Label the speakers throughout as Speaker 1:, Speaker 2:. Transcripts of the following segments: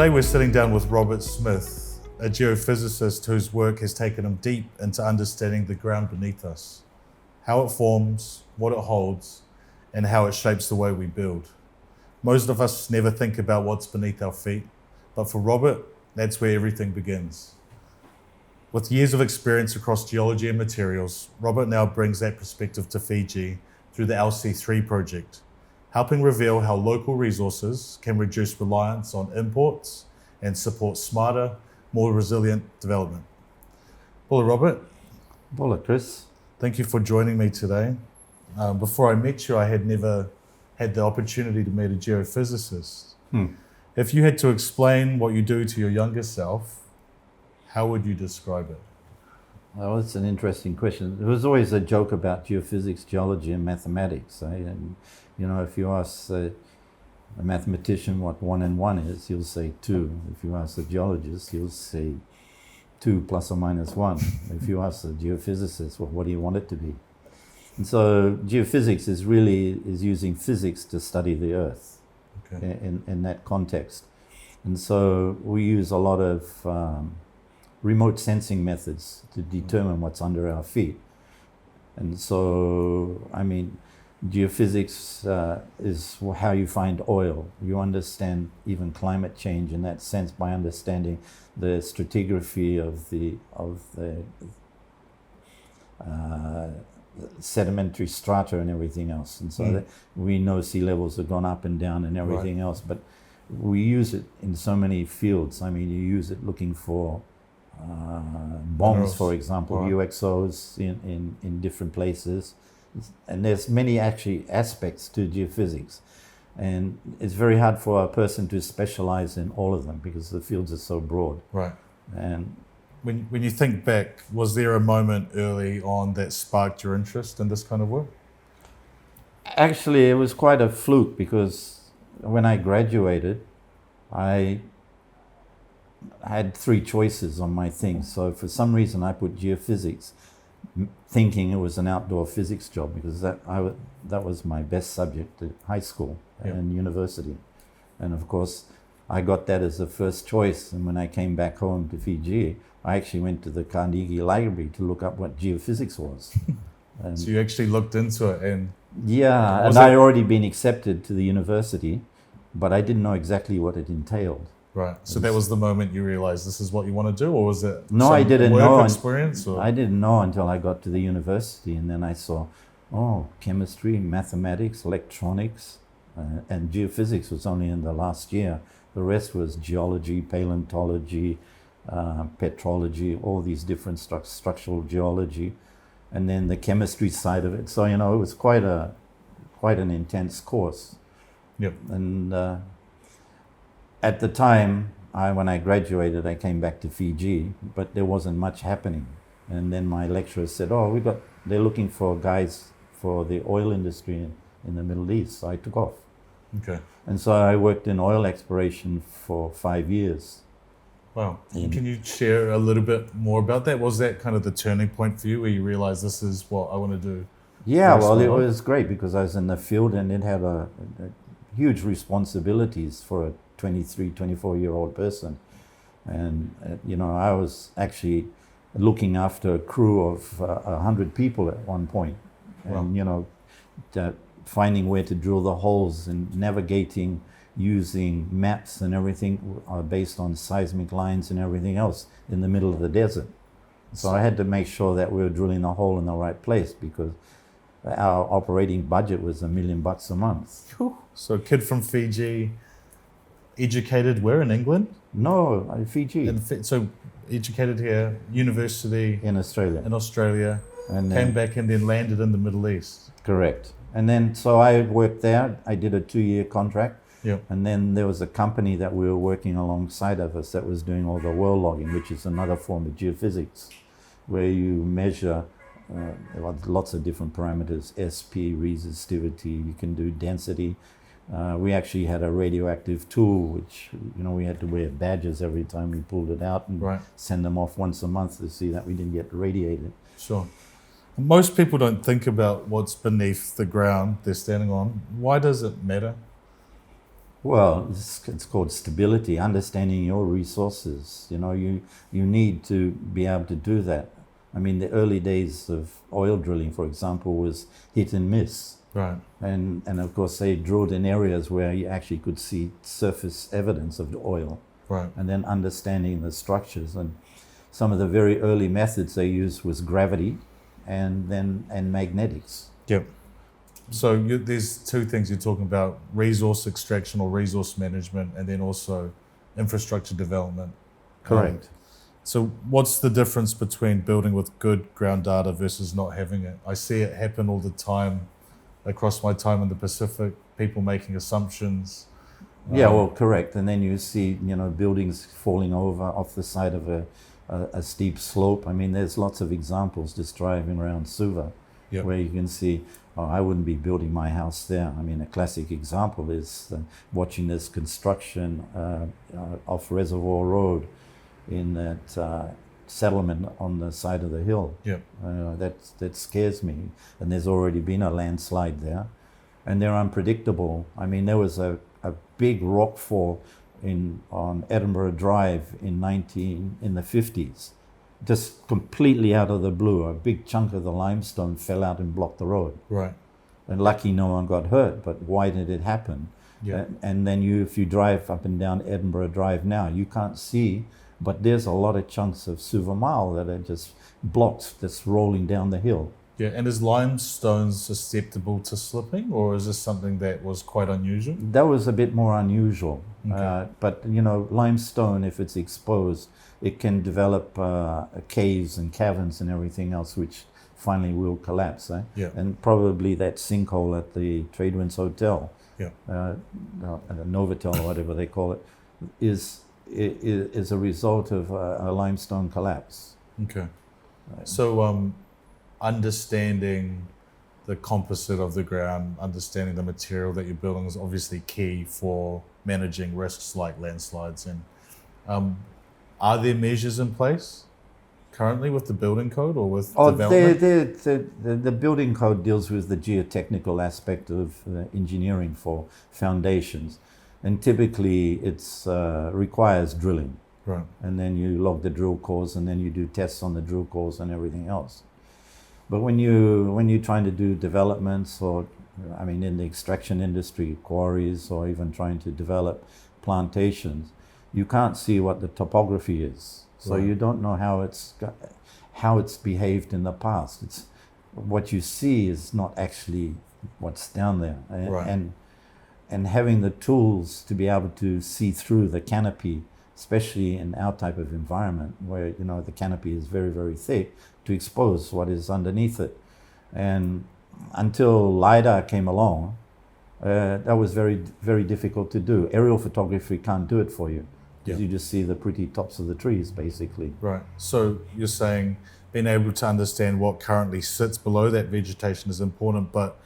Speaker 1: Today we're sitting down with Robert Smith, a geophysicist whose work has taken him deep into understanding the ground beneath us, how it forms, what it holds, and how it shapes the way we build. Most of us never think about what's beneath our feet, but for Robert, that's where everything begins. With years of experience across geology and materials, Robert now brings that perspective to Fiji through the LC3 project, helping reveal how local resources can reduce reliance on imports and support smarter, more resilient development. Hello, Robert.
Speaker 2: Hello, Chris.
Speaker 1: Thank you for joining me today. Before I met you, I had never had the opportunity to meet a geophysicist. If you had to explain what you do to your younger self, how would you describe it?
Speaker 2: Well, that's an interesting question. There was always a joke about geophysics, geology, and mathematics. And, you know, if you ask a mathematician what 1 and 1 is, he'll say 2. If you ask a geologist, he'll say 2 plus or minus 1. If you ask a geophysicist, well, what do you want it to be? And so geophysics is using physics to study the Earth. Okay. in that context. And so we use a lot of remote sensing methods to determine what's under our feet. And so, I mean, geophysics is how you find oil. You understand even climate change in that sense by understanding the stratigraphy of the sedimentary strata and everything else. And so that we know sea levels have gone up and down and everything else, but we use it in so many fields. I mean, you use it looking for bombs, for example, UXOs in different places. And there's many actually aspects to geophysics. And it's very hard for a person to specialize in all of them because the fields are so broad.
Speaker 1: Right.
Speaker 2: And
Speaker 1: when you think back, was there a moment early on that sparked your interest in this kind of work?
Speaker 2: Actually, it was quite a fluke because when I graduated, I had 3 choices on my thing. So for some reason, I put geophysics, thinking it was an outdoor physics job because that was my best subject at high school and university. And of course, I got that as the first choice. And when I came back home to Fiji, I actually went to the Carnegie Library to look up what geophysics was. And
Speaker 1: so you actually looked into it and...
Speaker 2: Yeah, and I'd already been accepted to the university, but I didn't know exactly what it entailed.
Speaker 1: Right. So that was the moment you realized this is what you want to do, or was it
Speaker 2: I didn't know
Speaker 1: experience?
Speaker 2: I didn't know until I got to the university, and then I saw, chemistry, mathematics, electronics, and geophysics was only in the last year. The rest was geology, paleontology, petrology, all these different structural geology, and then the chemistry side of it. So, you know, it was quite an intense course.
Speaker 1: Yep.
Speaker 2: And at the time, when I graduated, I came back to Fiji, but there wasn't much happening. And then my lecturer said, they're looking for guys for the oil industry in the Middle East. So I took off.
Speaker 1: Okay.
Speaker 2: And so I worked in oil exploration for 5 years.
Speaker 1: Wow. Can you share a little bit more about that? Was that kind of the turning point for you where you realized this is what I want to do?
Speaker 2: Yeah, well, it was great because I was in the field and it had a huge responsibilities for a 23, 24-year-old person. And, you know, I was actually looking after a crew of 100 people at one point. And, you know, finding where to drill the holes and navigating using maps and everything based on seismic lines and everything else in the middle of the desert. So I had to make sure that we were drilling a hole in the right place because our operating budget was $1 million a month.
Speaker 1: So a kid from Fiji, educated where, in England?
Speaker 2: No, Fiji.
Speaker 1: So educated here, university
Speaker 2: in Australia.
Speaker 1: And came back and then landed in the Middle East.
Speaker 2: Correct. And then, so I worked there. I did a 2-year contract.
Speaker 1: Yep.
Speaker 2: And then there was a company that we were working alongside of us that was doing all the well logging, which is another form of geophysics, where you measure lots of different parameters, SP, resistivity, you can do density. We actually had a radioactive tool, which, you know, we had to wear badges every time we pulled it out and send them off once a month to see that we didn't get radiated.
Speaker 1: Sure. Most people don't think about what's beneath the ground they're standing on. Why does it matter?
Speaker 2: Well, it's called stability, understanding your resources. You know, you need to be able to do that. I mean, the early days of oil drilling, for example, was hit and miss.
Speaker 1: Right.
Speaker 2: And of course, they drilled in areas where you actually could see surface evidence of the oil.
Speaker 1: Right.
Speaker 2: And then understanding the structures. And some of the very early methods they used was gravity and magnetics.
Speaker 1: Yep. So there's two things you're talking about: resource extraction or resource management, and then also infrastructure development.
Speaker 2: Correct.
Speaker 1: So what's the difference between building with good ground data versus not having it? I see it happen all the time across my time in the Pacific, people making assumptions.
Speaker 2: Yeah, well, correct. And then you see, you know, buildings falling over off the side of a steep slope. I mean, there's lots of examples just driving around Suva. Yep. Where you can see, oh, I wouldn't be building my house there. I mean, a classic example is watching this construction off Reservoir Road in that settlement on the side of the hill.
Speaker 1: Yep.
Speaker 2: That scares me. And there's already been a landslide there. And they're unpredictable. I mean, there was a big rock fall on Edinburgh Drive in the 50s. Just completely out of the blue, a big chunk of the limestone fell out and blocked the road.
Speaker 1: Right.
Speaker 2: And lucky no one got hurt, but why did it happen?
Speaker 1: Yeah.
Speaker 2: And then if you drive up and down Edinburgh Drive now, you can't see, but there's a lot of chunks of Suva Mile that are just blocked, that's rolling down the hill.
Speaker 1: Yeah, and is limestone susceptible to slipping, or is this something that was quite unusual?
Speaker 2: That was a bit more unusual.
Speaker 1: Okay.
Speaker 2: But, you know, limestone, if it's exposed, it can develop caves and caverns and everything else, which finally will collapse.
Speaker 1: Yeah.
Speaker 2: And probably that sinkhole at the Tradewinds Hotel,
Speaker 1: yeah.
Speaker 2: The Novotel or whatever they call it, is a result of a limestone collapse.
Speaker 1: Okay. So understanding the composite of the ground, understanding the material that you're building is obviously key for managing risks like landslides. And are there measures in place currently with the building code or with development?
Speaker 2: The building code deals with the geotechnical aspect of engineering for foundations. And typically it requires drilling.
Speaker 1: Right.
Speaker 2: And then you log the drill cores, and then you do tests on the drill cores and everything else. But when you're trying to do developments, or I mean in the extraction industry, quarries, or even trying to develop plantations, you can't see what the topography is. So you don't know how it's behaved in the past. It's what you see is not actually what's down there.
Speaker 1: Right.
Speaker 2: And having the tools to be able to see through the canopy, especially in our type of environment where, you know, the canopy is very, very thick, to expose what is underneath it. And until LiDAR came along, that was very, very difficult to do. Aerial photography can't do it for you. Because you just see the pretty tops of the trees, basically.
Speaker 1: Right. So you're saying being able to understand what currently sits below that vegetation is important, but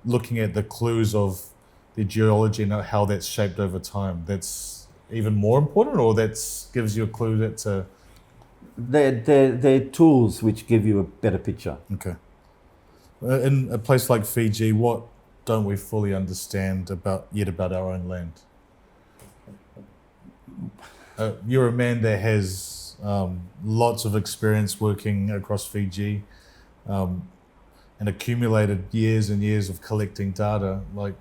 Speaker 1: looking at the clues of the geology and how that's shaped over time, that's even more important, or that gives you a clue that
Speaker 2: They're tools which give you a better picture.
Speaker 1: Okay. In a place like Fiji, what don't we fully understand about our own land? You're a man that has lots of experience working across Fiji and accumulated years and years of collecting data. Like,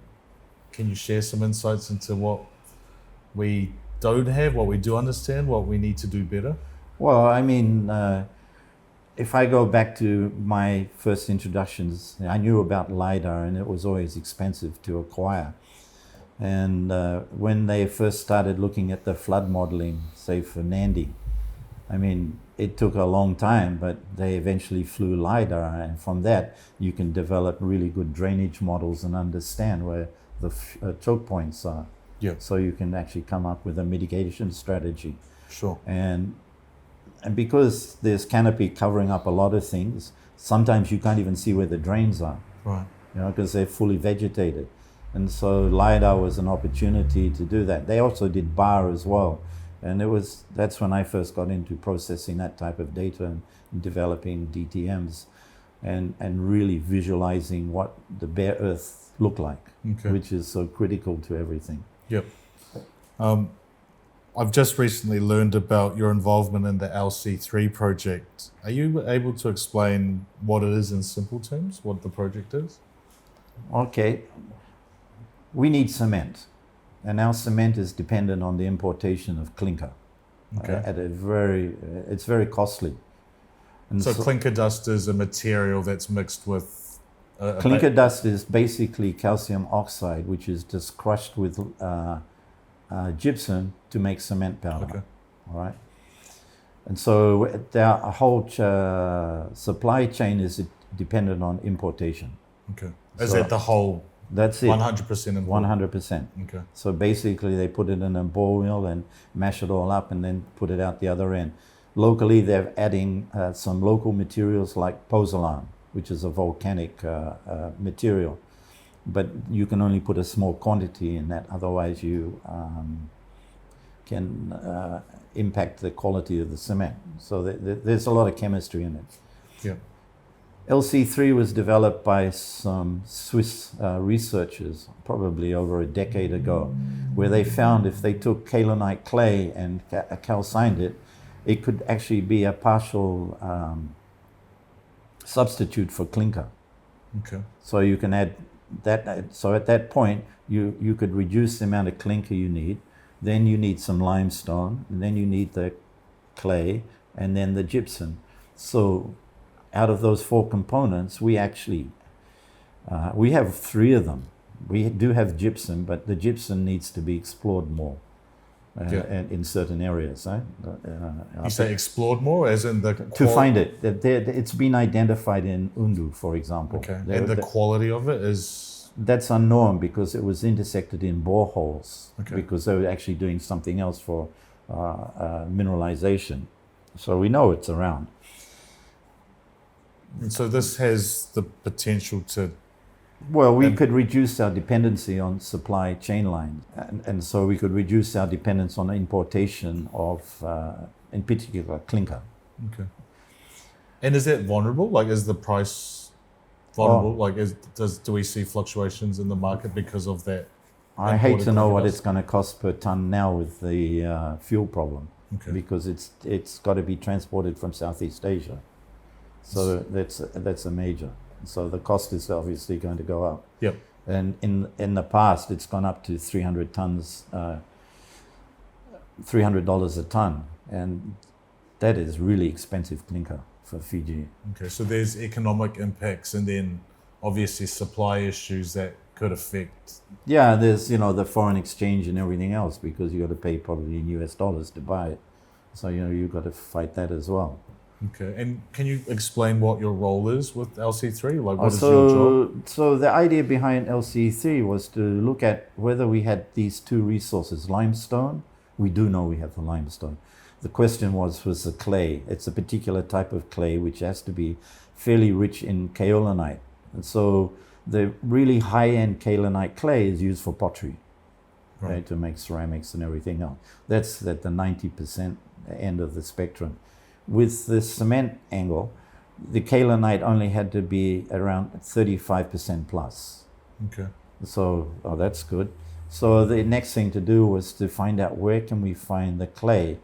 Speaker 1: can you share some insights into what we don't have, what we do understand, what we need to do better?
Speaker 2: Well, I mean, if I go back to my first introductions, I knew about LiDAR, and it was always expensive to acquire. And when they first started looking at the flood modeling, say for Nandi, I mean, it took a long time, but they eventually flew LiDAR, and from that you can develop really good drainage models and understand where the choke points are.
Speaker 1: Yeah.
Speaker 2: So you can actually come up with a mitigation strategy.
Speaker 1: Sure.
Speaker 2: And because there's canopy covering up a lot of things, sometimes you can't even see where the drains are.
Speaker 1: Right.
Speaker 2: You know, because they're fully vegetated. And so LiDAR was an opportunity to do that. They also did bar as well. And that's when I first got into processing that type of data and developing DTMs and really visualizing what the bare earth looked like,
Speaker 1: okay,
Speaker 2: which is so critical to everything.
Speaker 1: Yep. I've just recently learned about your involvement in the LC3 project. Are you able to explain what it is in simple terms, what the project is?
Speaker 2: Okay, we need cement, and our cement is dependent on the importation of clinker.
Speaker 1: Okay.
Speaker 2: It's very costly. And
Speaker 1: So clinker dust is a material that's mixed with
Speaker 2: clinker dust is basically calcium oxide, which is just crushed with gypsum to make cement powder.
Speaker 1: Okay.
Speaker 2: All right. And so our whole supply chain is dependent on importation.
Speaker 1: Okay. Is
Speaker 2: So
Speaker 1: that the whole
Speaker 2: that's it.
Speaker 1: 100% involved?
Speaker 2: 100%.
Speaker 1: Okay.
Speaker 2: So basically, they put it in a ball mill and mash it all up, and then put it out the other end. Locally, they're adding some local materials like pozzolan, which is a volcanic material, but you can only put a small quantity in that. Otherwise, you can impact the quality of the cement. So there's a lot of chemistry in it.
Speaker 1: Yeah.
Speaker 2: LC3 was developed by some Swiss researchers probably over a decade ago, where they found if they took kaolinite clay and calcined it, it could actually be a partial substitute for clinker.
Speaker 1: Okay.
Speaker 2: So you can add that. So at that point, you could reduce the amount of clinker you need. Then you need some limestone, and then you need the clay, and then the gypsum. So out of those four components, we actually we have three of them. We do have gypsum, but the gypsum needs to be explored more and in certain areas.
Speaker 1: You say explored more, as in the
Speaker 2: to find it. It's been identified in Undu, for example.
Speaker 1: Okay. And the quality of it is?
Speaker 2: That's unknown because it was intersected in boreholes.
Speaker 1: Okay.
Speaker 2: Because they were actually doing something else for mineralization. So we know it's around.
Speaker 1: And so this has the potential to...
Speaker 2: Well, we could reduce our dependency on supply chain lines. And so we could reduce our dependence on importation of, in particular, clinker.
Speaker 1: Okay. And is that vulnerable? Like, is the price vulnerable? Like, do we see fluctuations in the market because of that?
Speaker 2: I hate to know what it's going to cost per ton now with the fuel problem.
Speaker 1: Okay.
Speaker 2: Because it's got to be transported from Southeast Asia. So that's a major. So the cost is obviously going to go up.
Speaker 1: Yep.
Speaker 2: And in the past, it's gone up to 300 tons, $300 a ton, and that is really expensive clinker for Fiji.
Speaker 1: Okay, so there's economic impacts, and then obviously supply issues that could affect.
Speaker 2: Yeah, there's the foreign exchange and everything else, because you got to pay probably in US dollars to buy it. So you've got to fight that as well.
Speaker 1: Okay, and can you explain what your role is with LC3? Like, what is your job?
Speaker 2: So the idea behind LC3 was to look at whether we had these two resources, limestone. We do know we have the limestone. The question was the clay. It's a particular type of clay which has to be fairly rich in kaolinite. And so the really high-end kaolinite clay is used for pottery, right, to make ceramics and everything else. That's at the 90% end of the spectrum. With the cement angle, the kaolinite only had to be around 35% plus.
Speaker 1: Okay.
Speaker 2: So, that's good. So the next thing to do was to find out where can we find the clay,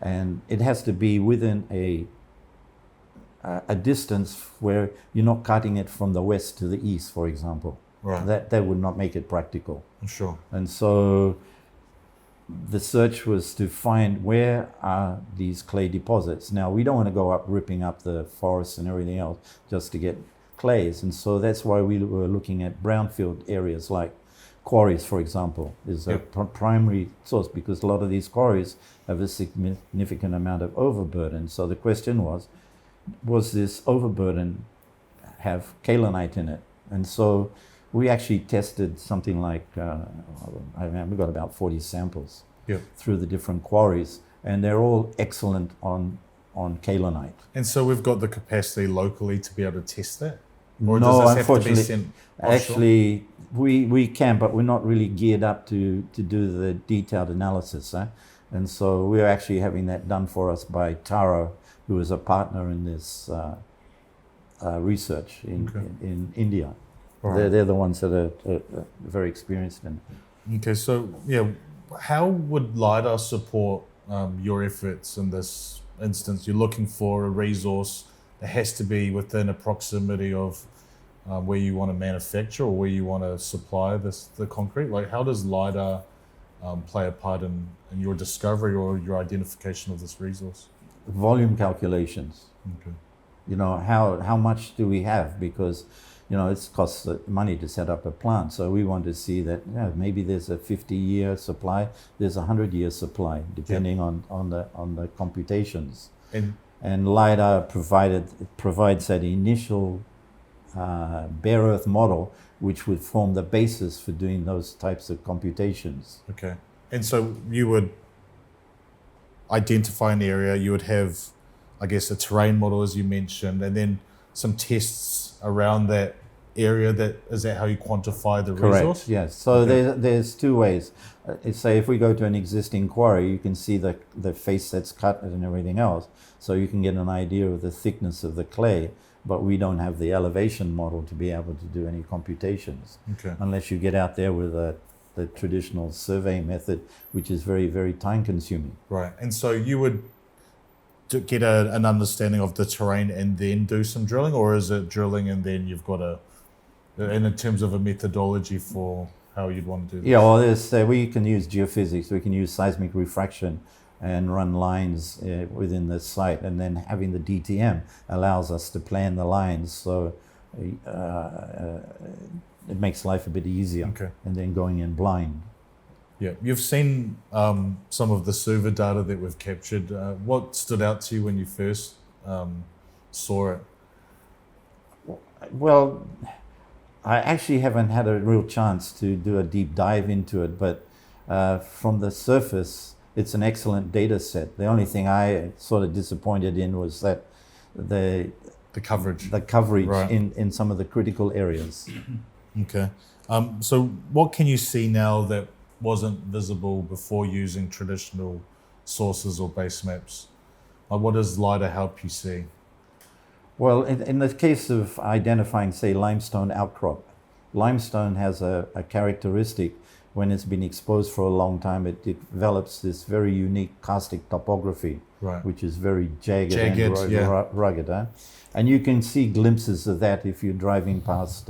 Speaker 2: and it has to be within a distance where you're not cutting it from the west to the east, for example.
Speaker 1: Right.
Speaker 2: That would not make it practical.
Speaker 1: Sure.
Speaker 2: And so the search was to find where are these clay deposits. Now, we don't want to go up ripping up the forests and everything else just to get clays. And so that's why we were looking at brownfield areas like quarries, for example, is a primary source, because a lot of these quarries have a significant amount of overburden. So the question was this overburden have kaolinite in it? And so we actually tested something like, we got about 40 samples through the different quarries, and they're all excellent on kaolinite. And
Speaker 1: so we've got the capacity locally to be able to test that? Or
Speaker 2: no,
Speaker 1: does this
Speaker 2: unfortunately,
Speaker 1: have to be sent offshore?
Speaker 2: Actually, we can, but we're not really geared up to do the detailed analysis. And so we're actually having that done for us by Taro, who is a partner in this research in India. Right. They're the ones that are very experienced in it.
Speaker 1: Okay, so how would LiDAR support your efforts in this instance? You're looking for a resource that has to be within a proximity of where you want to manufacture or where you want to supply the concrete. Like, how does LiDAR play a part in your discovery or your identification of this resource?
Speaker 2: Volume calculations.
Speaker 1: Okay.
Speaker 2: You know, how much do we have? Because, you know, it costs money to set up a plant. So we want to see that, yeah, maybe there's a 50-year supply, there's a 100-year supply, depending on the computations. And LiDAR provides that initial bare earth model, which would form the basis for doing those types of computations.
Speaker 1: Okay. And so you would identify an area, you would have, I guess, a terrain model, as you mentioned, and then some tests around that area. Is that how you quantify the resource?
Speaker 2: Correct, yes. So okay. There's two ways. Say if we go to an existing quarry, you can see the face that's cut and everything else. So you can get an idea of the thickness of the clay, but we don't have the elevation model to be able to do any computations.
Speaker 1: Okay.
Speaker 2: Unless you get out there with the traditional survey method, which is very, very time consuming.
Speaker 1: Right. And so you would get an understanding of the terrain and then do some drilling, or is it drilling and then you've got in terms of a methodology for how you'd want to do this?
Speaker 2: Yeah, well, we can use geophysics, we can use seismic refraction and run lines within the site, and then having the DTM allows us to plan the lines, so it makes life a bit easier.
Speaker 1: Okay. And
Speaker 2: then going in blind.
Speaker 1: Yeah, you've seen some of the server data that we've captured. What stood out to you when you first saw it?
Speaker 2: Well, I actually haven't had a real chance to do a deep dive into it, but from the surface, it's an excellent data set. The only thing I sort of disappointed in was that the
Speaker 1: coverage.
Speaker 2: The coverage
Speaker 1: right.
Speaker 2: in some of the critical areas.
Speaker 1: Okay. So what can you see now that wasn't visible before using traditional sources or base maps? What does LiDAR help you see?
Speaker 2: Well, in the case of identifying, say, limestone outcrop, limestone has a characteristic. When it's been exposed for a long time, it develops this very unique karstic topography,
Speaker 1: right.
Speaker 2: which is very jagged and rugged. And you can see glimpses of that if you're driving past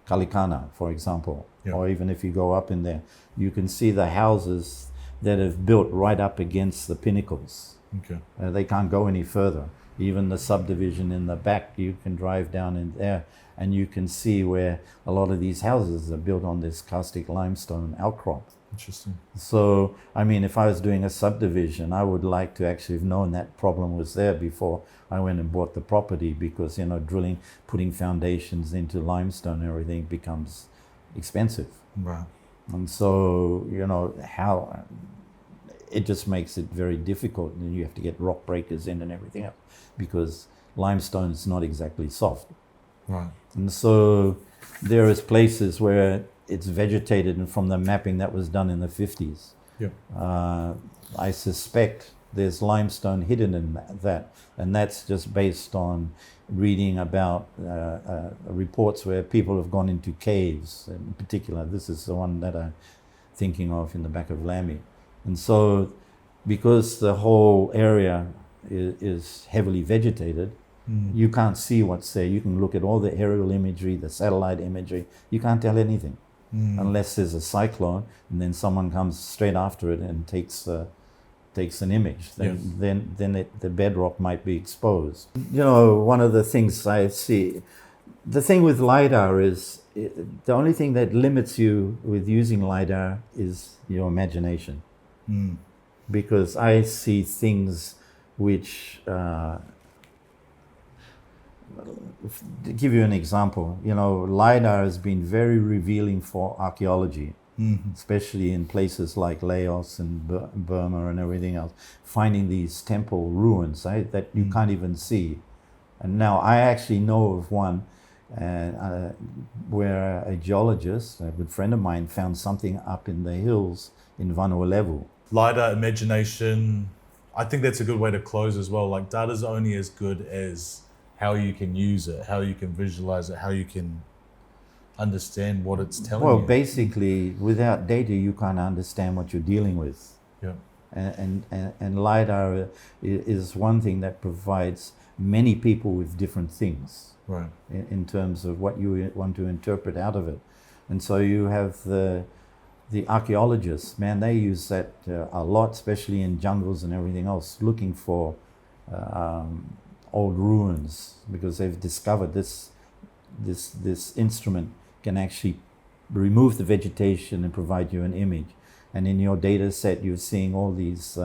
Speaker 2: Kalikana, for example, or even if you go up in there. You can see the houses that have built right up against the pinnacles.
Speaker 1: Okay.
Speaker 2: They can't go any further. Even the subdivision in the back, you can drive down in there and you can see where a lot of these houses are built on this karstic limestone outcrop.
Speaker 1: Interesting.
Speaker 2: So, I mean, if I was doing a subdivision, I would like to actually have known that problem was there before I went and bought the property, because, you know, drilling, putting foundations into limestone and everything becomes expensive.
Speaker 1: Right.
Speaker 2: And so, you know, how it just makes it very difficult, and you have to get rock breakers in and everything else, because limestone is not exactly soft.
Speaker 1: Right.
Speaker 2: And so there is places where it's vegetated, and from the mapping that was done in the 50s, I suspect there's limestone hidden in that, and that's just based on reading about reports where people have gone into caves. In particular, this is the one that I'm thinking of in the back of Lamy. And so, because the whole area is heavily vegetated, you can't see what's there. You can look at all the aerial imagery, the satellite imagery. You can't tell anything unless there's a cyclone, and then someone comes straight after it and takes an image. Then the bedrock might be exposed. You know, one of the things I see, the thing with LiDAR is, the only thing that limits you with using LiDAR is your imagination. Because I see things which, to give you an example, you know, LiDAR has been very revealing for archaeology, especially in places like Laos and Burma and everything else, finding these temple ruins that you can't even see. And now I actually know of one where a geologist, a good friend of mine, found something up in the hills in Vanuatu.
Speaker 1: LiDAR, imagination, I think that's a good way to close as well. Like, data's only as good as how you can use it, how you can visualize it, how you can understand what it's telling
Speaker 2: Well,
Speaker 1: you.
Speaker 2: basically, without data, you can't understand what you're dealing with.
Speaker 1: Yeah.
Speaker 2: And LiDAR is one thing that provides many people with different things
Speaker 1: Right.
Speaker 2: in terms of what you want to interpret out of it. And so you have the archaeologists, man, they use that a lot, especially in jungles and everything else, looking for old ruins, because they've discovered this instrument can actually remove the vegetation and provide you an image. And in your data set, you're seeing all these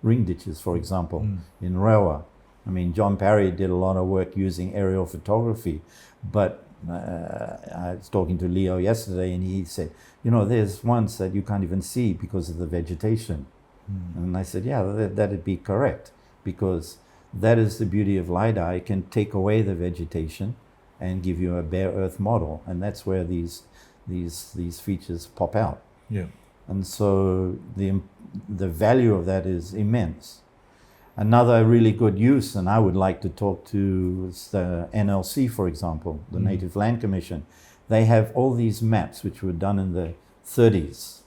Speaker 2: ring ditches, for example, in Rewa. I mean, John Parry did a lot of work using aerial photography, but I was talking to Leo yesterday, and he said, you know, there's ones that you can't even see because of the vegetation. And I said, yeah, that'd be correct, because that is the beauty of LiDAR. It can take away the vegetation and give you a bare earth model, and that's where these features pop out.
Speaker 1: Yeah.
Speaker 2: And so the value of that is immense. Another really good use, and I would like to talk to, is the NLC, for example, the Native Land Commission. They have all these maps which were done in the 30s,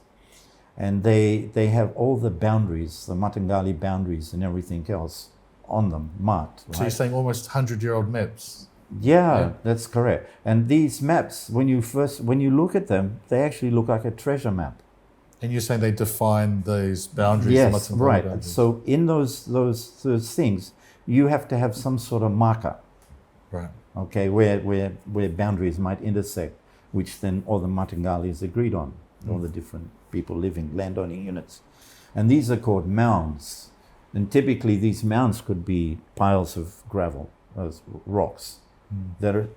Speaker 2: and they have all the boundaries, the Matangali boundaries and everything else on them marked.
Speaker 1: So you're saying almost 100-year-old maps?
Speaker 2: Yeah, that's correct. And these maps, when you look at them, they actually look like a treasure map.
Speaker 1: And you're saying they define those boundaries?
Speaker 2: Yes,
Speaker 1: the Matangali
Speaker 2: right.
Speaker 1: boundaries.
Speaker 2: So in those things, you have to have some sort of marker,
Speaker 1: Right.
Speaker 2: okay, where boundaries might intersect, which then all the Matangalis agreed on, all the different people living, landowning units. And these are called mounds. And typically these mounds could be piles of gravel, as rocks. That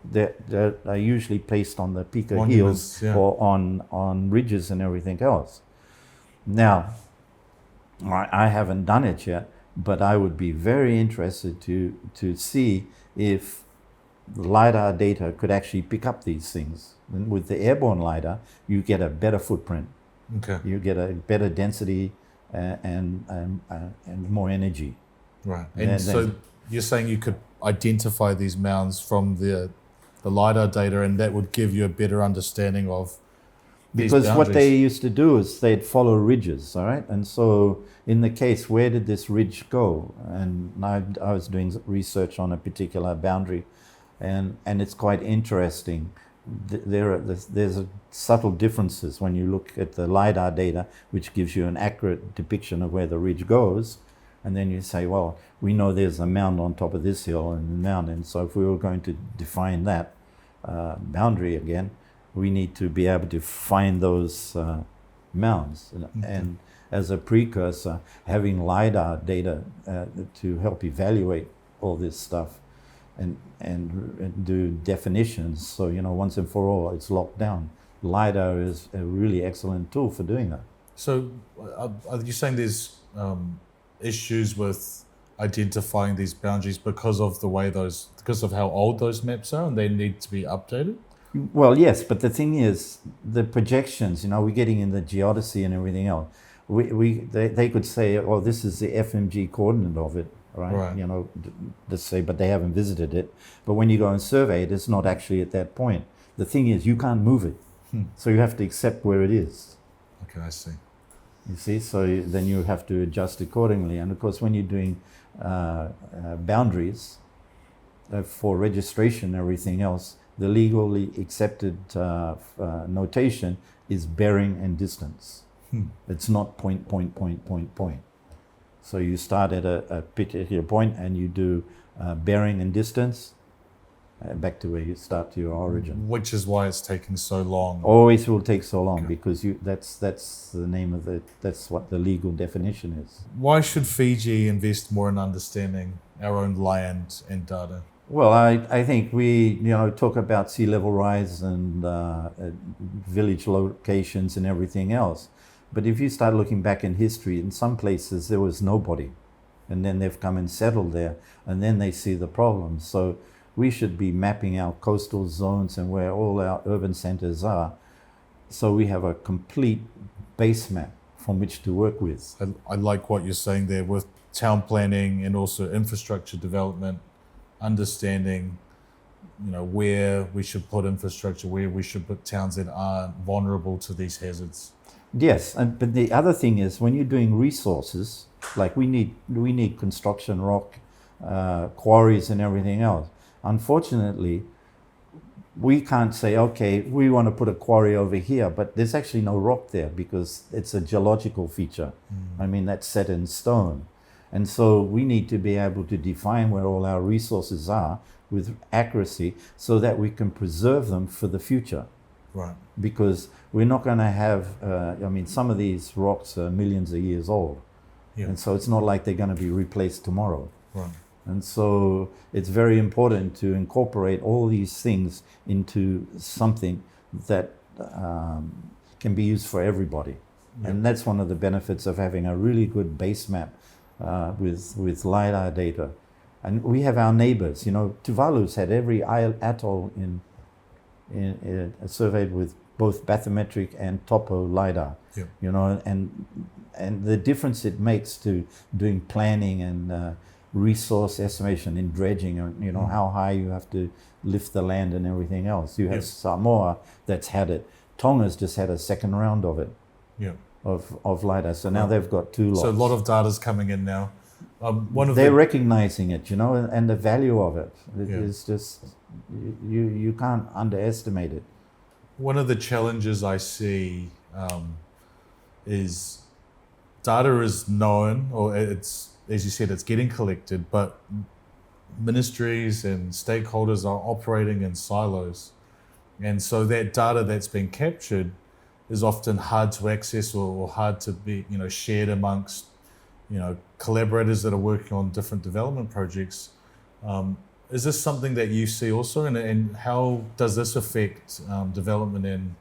Speaker 2: are usually placed on the peak of
Speaker 1: Monuments,
Speaker 2: hills,
Speaker 1: yeah.
Speaker 2: or on ridges and everything else. Now, I haven't done it yet, but I would be very interested to see if LiDAR data could actually pick up these things. And with the airborne LiDAR, you get a better footprint.
Speaker 1: Okay.
Speaker 2: You get a better density and more energy.
Speaker 1: Right.
Speaker 2: Yeah,
Speaker 1: And so you're saying you could identify these mounds from the LiDAR data, and that would give you a better understanding of these
Speaker 2: Because what
Speaker 1: boundaries.
Speaker 2: they used to do is they'd follow ridges, all right? And so in the case, where did this ridge go? And I was doing research on a particular boundary, and it's quite interesting. There's subtle differences when you look at the LiDAR data, which gives you an accurate depiction of where the ridge goes. And then you say, well, we know there's a mound on top of this hill and the mountain. So if we were going to define that boundary again, we need to be able to find those mounds. And as a precursor, having LiDAR data to help evaluate all this stuff and do definitions. So, you know, once and for all, it's locked down. LiDAR is a really excellent tool for doing that.
Speaker 1: So are you saying there's issues with identifying these boundaries because of how old those maps are, and they need to be updated?
Speaker 2: Well, yes, but the thing is, the projections, you know, we're getting in the geodesy and everything else. They could say, oh, this is the FMG coordinate of it, right? You know, let's say, but they haven't visited it. But when you go and survey it, it's not actually at that point. The thing is, you can't move it. So you have to accept where it is.
Speaker 1: Okay, I see.
Speaker 2: You see, so then you have to adjust accordingly. And of course, when you're doing boundaries for registration and everything else, the legally accepted notation is bearing and distance. It's not point. So you start at a particular point and you do bearing and distance back to where you start to your origin.
Speaker 1: Which is why it's taking so long.
Speaker 2: Always will take so long,
Speaker 1: Okay.
Speaker 2: because that's the name of it. That's what the legal definition is.
Speaker 1: Why should Fiji invest more in understanding our own land and data?
Speaker 2: Well, I think we talk about sea level rise and village locations and everything else. But if you start looking back in history, in some places there was nobody. And then they've come and settled there. And then they see the problems. So we should be mapping our coastal zones and where all our urban centers are. So we have a complete base map from which to work with.
Speaker 1: I like what you're saying there with town planning and also infrastructure development, understanding where we should put infrastructure, where we should put towns that are vulnerable to these hazards.
Speaker 2: Yes, but the other thing is when you're doing resources, like we need construction rock, quarries and everything else. Unfortunately, we can't say, okay, we want to put a quarry over here, but there's actually no rock there because it's a geological feature. I mean, that's set in stone. And so we need to be able to define where all our resources are with accuracy so that we can preserve them for the future.
Speaker 1: Right.
Speaker 2: Because we're not going to have, some of these rocks are millions of years old.
Speaker 1: Yeah.
Speaker 2: And so it's not like they're going to be replaced tomorrow.
Speaker 1: Right.
Speaker 2: And so it's very important to incorporate all these things into something that can be used for everybody.
Speaker 1: Yep.
Speaker 2: And that's one of the benefits of having a really good base map with LiDAR data. And we have our neighbors. Tuvalu's had every atoll in surveyed with both bathymetric and topo LiDAR.
Speaker 1: Yep.
Speaker 2: And the difference it makes to doing planning and resource estimation in dredging, how high you have to lift the land and everything else. You have Samoa that's had it. Tonga's just had a second round of it, of LiDAR. So now they've got 2 lots.
Speaker 1: So a lot of data's coming in now.
Speaker 2: They're recognizing it, and the value of it is just, you can't underestimate it.
Speaker 1: One of the challenges I see is data is known, or it's, as you said, it's getting collected, but ministries and stakeholders are operating in silos. And so that data that's been captured is often hard to access or hard to be, shared amongst, collaborators that are working on different development projects. Is this something that you see also, and how does this affect development and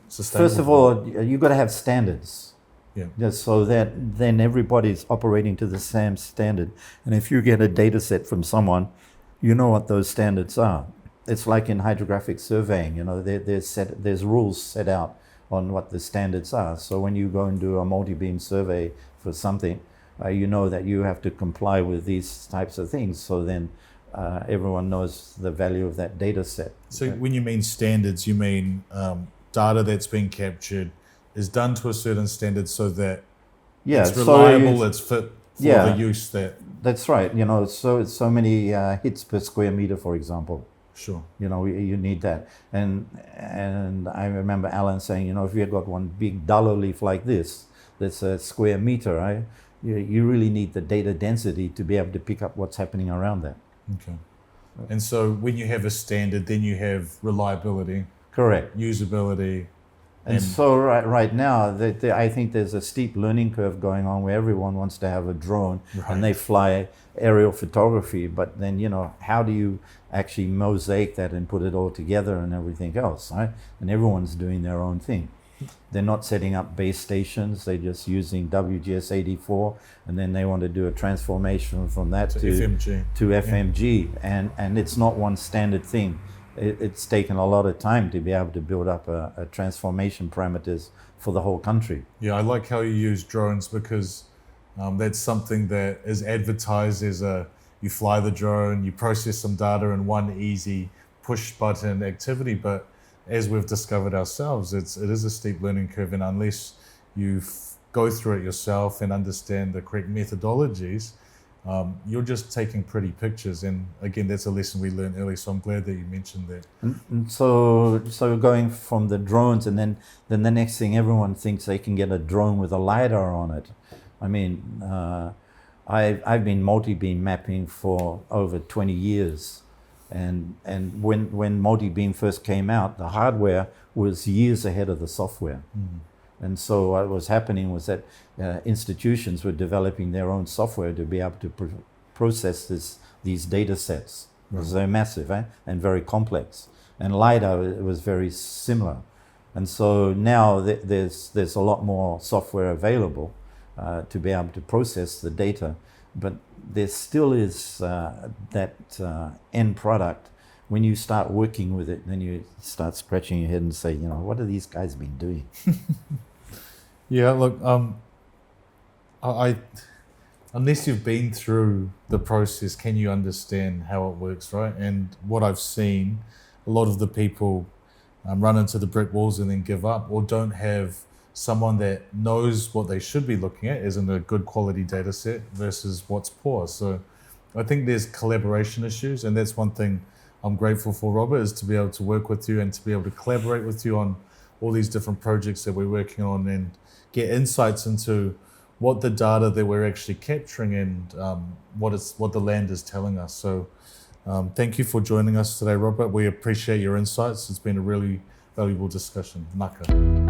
Speaker 1: sustainable?
Speaker 2: First of all, you've got to have standards.
Speaker 1: Yeah.
Speaker 2: So that then everybody's operating to the same standard. And if you get a data set from someone, you know what those standards are. It's like in hydrographic surveying, there's rules set out on what the standards are. So when you go and do a multi-beam survey for something, you know that you have to comply with these types of things. So then everyone knows the value of that data set.
Speaker 1: So when you mean standards, you mean data that's been captured is done to a certain standard so that it's reliable, it's fit for the use that...
Speaker 2: That's right. So many hits per square meter, for example.
Speaker 1: Sure.
Speaker 2: You need that. And I remember Alan saying, if you've got one big dollar leaf like this, that's a square meter, right? You really need the data density to be able to pick up what's happening around that.
Speaker 1: Okay. And so when you have a standard, then you have reliability.
Speaker 2: Correct.
Speaker 1: Usability.
Speaker 2: And so right now, I think there's a steep learning curve going on where everyone wants to have a drone and they fly aerial photography. But then, how do you actually mosaic that and put it all together and everything else, right? And everyone's doing their own thing. They're not setting up base stations. They're just using WGS84, and then they want to do a transformation from that to FMG. And it's not one standard thing. It's taken a lot of time to be able to build up a transformation parameters for the whole country.
Speaker 1: Yeah, I like how you use drones because that's something that is advertised as you fly the drone, you process some data in one easy push button activity, but as we've discovered ourselves, it is a steep learning curve, and unless you go through it yourself and understand the correct methodologies, you're just taking pretty pictures. And again, that's a lesson we learned early, so I'm glad that you mentioned that.
Speaker 2: And so going from the drones, and then the next thing, everyone thinks they can get a drone with a LiDAR on it. I mean, I've been multi-beam mapping for over 20 years. And when multi-beam first came out, the hardware was years ahead of the software. And so what was happening was that institutions were developing their own software to be able to process these data sets. Because they're massive and very complex. And LiDAR was very similar. And so now there's a lot more software available to be able to process the data. But there still is that end product. When you start working with it, then you start scratching your head and say, what have these guys been doing?
Speaker 1: Yeah, look, I unless you've been through the process, can you understand how it works, right? And what I've seen, a lot of the people run into the brick walls and then give up, or don't have someone that knows what they should be looking at, as in a good quality data set versus what's poor. So I think there's collaboration issues, and that's one thing I'm grateful for, Robert, is to be able to work with you and to be able to collaborate with you on all these different projects that we're working on and get insights into what the data that we're actually capturing and what the land is telling us. So thank you for joining us today, Robert. We appreciate your insights. It's been a really valuable discussion. Naka.